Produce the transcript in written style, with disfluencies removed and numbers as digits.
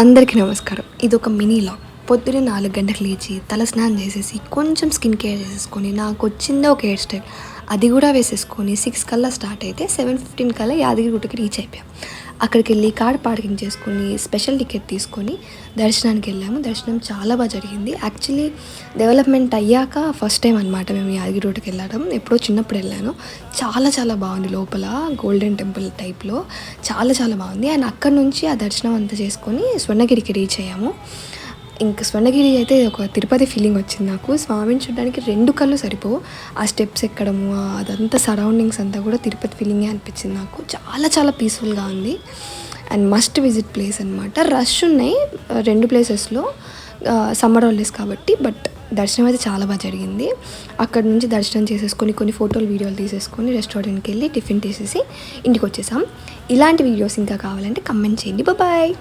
అందరికీ నమస్కారం. ఇదొక మినీ వ్లాగ్. పొద్దున్నే 4 గంటలకు లేచి తలస్నానం చేసేసి కొంచెం స్కిన్ కేర్ చేసేసుకొని నాకొచ్చిందే ఒక హెయిర్ స్టైల్ అది కూడా వేసేసుకొని 6 కల్లా స్టార్ట్ అయితే 7:15 కల్లా యాదగిరిగుట్టకి రీచ్ అయిపోయాం. అక్కడికి వెళ్ళి కార్ పార్కింగ్ చేసుకొని స్పెషల్ టికెట్ తీసుకొని దర్శనానికి వెళ్ళాము. దర్శనం చాలా బాగా జరిగింది. యాక్చువల్లీ డెవలప్మెంట్ అయ్యాక ఫస్ట్ టైం అనమాట మేము యాదగిరిగుట్టకి వెళ్ళడం. ఎప్పుడో చిన్నప్పుడు వెళ్ళాను. చాలా చాలా బాగుంది. లోపల గోల్డెన్ టెంపుల్ టైప్లో చాలా బాగుంది. అండ్ అక్కడ నుంచి ఆ దర్శనం అంతా చేసుకొని స్వర్ణగిరికి రీచ్ అయ్యాము. ఇంక స్వర్ణగిరి అయితే ఒక తిరుపతి ఫీలింగ్ వచ్చింది నాకు. స్వామిని చూడడానికి 2 కళ్ళు సరిపోవు. ఆ స్టెప్స్ ఎక్కడము అదంతా సరౌండింగ్స్ అంతా కూడా తిరుపతి ఫీలింగే అనిపించింది నాకు. చాలా పీస్ఫుల్గా ఉంది అండ్ మస్ట్ విజిట్ ప్లేస్ అనమాట. రష్ ఉన్నాయి 2 ప్లేసెస్లో, సమ్మర్ హాలిడేస్ కాబట్టి. బట్ దర్శనం అయితే చాలా బాగా జరిగింది. అక్కడ నుంచి దర్శనం చేసేసుకొని కొన్ని ఫోటోలు వీడియోలు తీసేసుకొని రెస్టారెంట్కి వెళ్ళి టిఫిన్ తీసేసి ఇంటికి వచ్చేసాం. ఇలాంటి వీడియోస్ ఇంకా కావాలంటే కమెంట్ చేయండి. బాయ్.